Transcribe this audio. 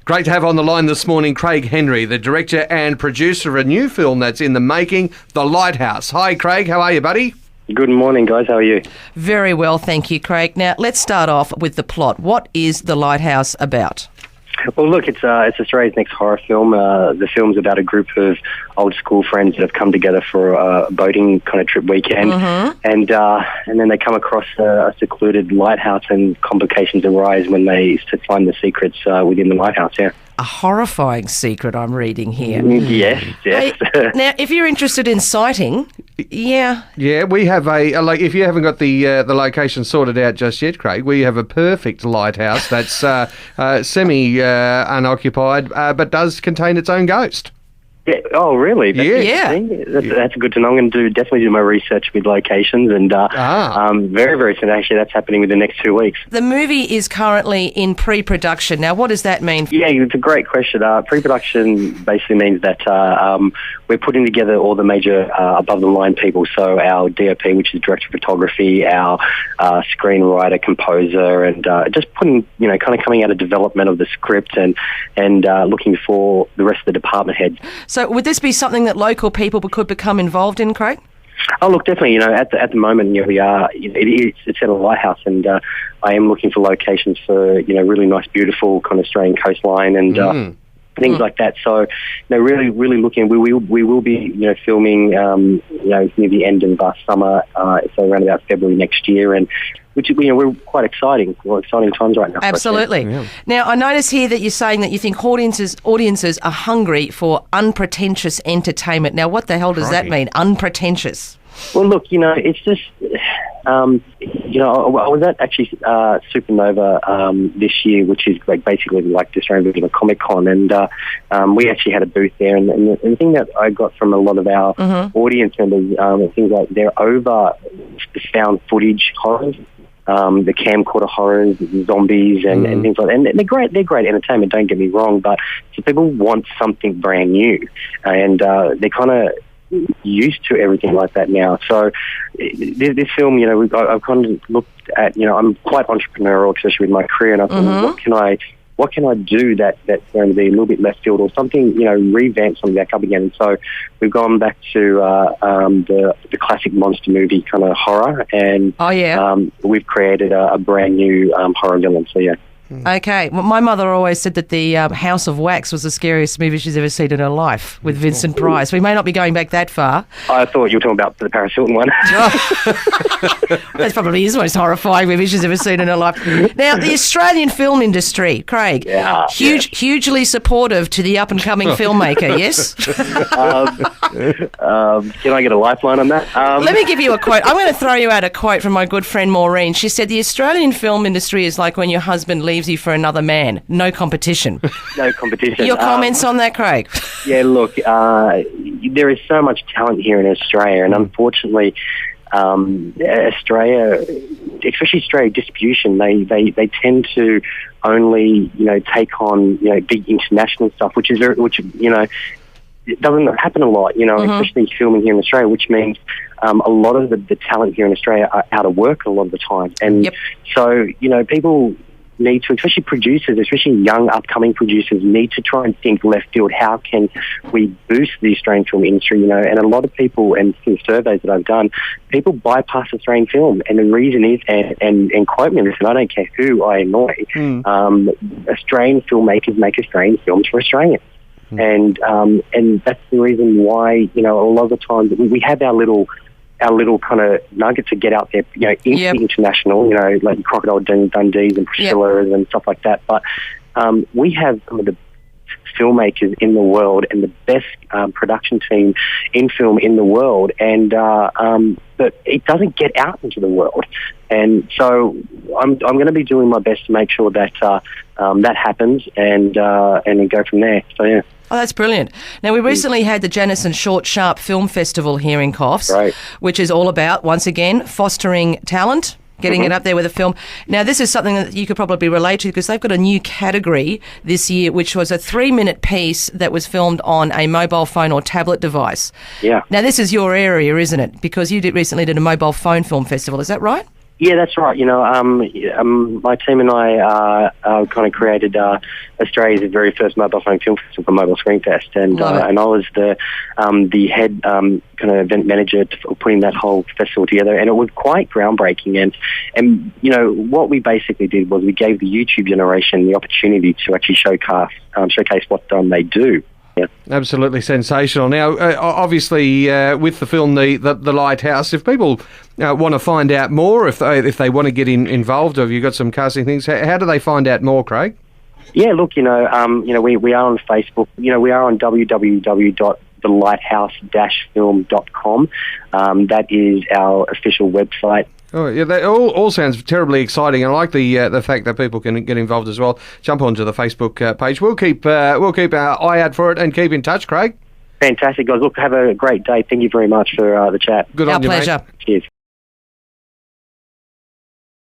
Great to have on the line this morning Craig Henry, the director and producer of a new film that's in the making, The Lighthouse. Hi, Craig. How are you, buddy? Good morning, guys. How are you? Very well, thank you, Craig. Now, let's start off with the plot. What is The Lighthouse about? Well, look, it's Australia's next horror film. The film's about a group of old school friends that have come together for a boating kind of trip weekend, and then they come across a secluded lighthouse, and complications arise when they find the secrets within the lighthouse. Yeah. A horrifying secret I'm reading here. Yes. Hey, now, if you're interested in sighting, Yeah, we have like if you haven't got the location sorted out just yet, Craig, we have a perfect lighthouse that's semi unoccupied, but does contain its own ghost. Yeah. Oh, really? Yeah. That's good to know. I'm going to definitely do my research with locations, and very, very soon. Actually, that's happening within the next 2 weeks. The movie is currently in pre-production. Now, what does that mean? Yeah, it's a great question. Pre-production basically means that we're putting together all the major above-the-line people. So our DOP, which is director of photography, our screenwriter, composer, and just putting, kind of coming out of development of the script and looking for the rest of the department heads. So would this be something that local people could become involved in, Craig? Oh, look, definitely. At the moment, we are. It's at a lighthouse, and I am looking for locations for really nice, beautiful kind of Australian coastline and things like that. So, really, really looking. We will be filming near the end of summer, so around about February next year, and which we're quite exciting. Well, exciting times right now. Absolutely. Yeah. Now, I notice here that you're saying that you think audiences are hungry for unpretentious entertainment. Now, what the hell does that mean, unpretentious? Well, look, it's just, I was at actually Supernova this year, which is basically like the Australian version of Comic-Con, and we actually had a booth there. And the thing that I got from a lot of our audience members, things like they're over the found footage horrors. The camcorder horrors, the zombies, and things like that. And they're great. They're great entertainment. Don't get me wrong, but so people want something brand new, and they're kind of used to everything like that now. So this film, I've kind of looked at. I'm quite entrepreneurial, especially with my career, and I thought, what can I do that's going to be a little bit left field or something, revamp something back up again. And so we've gone back to the classic monster movie kind of horror, and we've created a brand new horror villain. So yeah. Okay. Well, my mother always said that the House of Wax was the scariest movie she's ever seen in her life with Vincent Price. We may not be going back that far. I thought you were talking about the Paris Hilton one. That probably is the most horrifying movie she's ever seen in her life. Now, the Australian film industry, Craig, hugely supportive to the up-and-coming filmmaker, yes? Can I get a lifeline on that? Let me give you a quote. I'm going to throw you out a quote from my good friend Maureen. She said, the Australian film industry is like when your husband leaves you for another man. No competition. No competition. Your comments on that, Craig? Yeah, look, there is so much talent here in Australia, and unfortunately, Australia, especially Australia distribution, they tend to only take on big international stuff, which it doesn't happen a lot, especially filming here in Australia, which means a lot of the talent here in Australia are out of work a lot of the time, and so people need to, especially producers, especially young upcoming producers, need to try and think left field. How can we boost the Australian film industry? And a lot of people, and through surveys that I've done, people bypass Australian film, and the reason is, and quote me on this, and I don't care who I annoy, Australian filmmakers make Australian films for Australians. And that's the reason why, a lot of the times we have our little kind of nugget to get out there, into the international, like Crocodile Dundees and Priscilla's and stuff like that. But we have some of the filmmakers in the world and the best production team in film in the world, and but it doesn't get out into the world. And so I'm going to be doing my best to make sure that that happens, and then go from there. So yeah. Oh, that's brilliant. Now, we recently had the Janison Short Sharp Film Festival here in Coffs, which is all about, once again, fostering talent, getting it up there with a film. Now, this is something that you could probably relate to because they've got a new category this year, which was a 3-minute piece that was filmed on a mobile phone or tablet device. Yeah. Now, this is your area, isn't it? Because you recently did a mobile phone film festival. Is that right? Yeah, that's right. My team and I kind of created Australia's very first mobile phone film festival for Mobile Screen Fest, and I was the head kind of event manager for putting that whole festival together, and it was quite groundbreaking. And what we basically did was we gave the YouTube generation the opportunity to actually showcase what they do. Yeah. Absolutely sensational. Now, obviously, with the film, the Lighthouse, if people want to find out more, if they want to get involved, or if you've got some casting things, how do they find out more, Craig? Yeah, look, we are on Facebook. We are on www.thelighthouse-film.com. That is our official website. Oh yeah, that all sounds terribly exciting. I like the fact that people can get involved as well. Jump onto the Facebook page. We'll keep our eye out for it and keep in touch, Craig. Fantastic, guys. Look, have a great day. Thank you very much for the chat. Good on you, mate. Our pleasure. Cheers.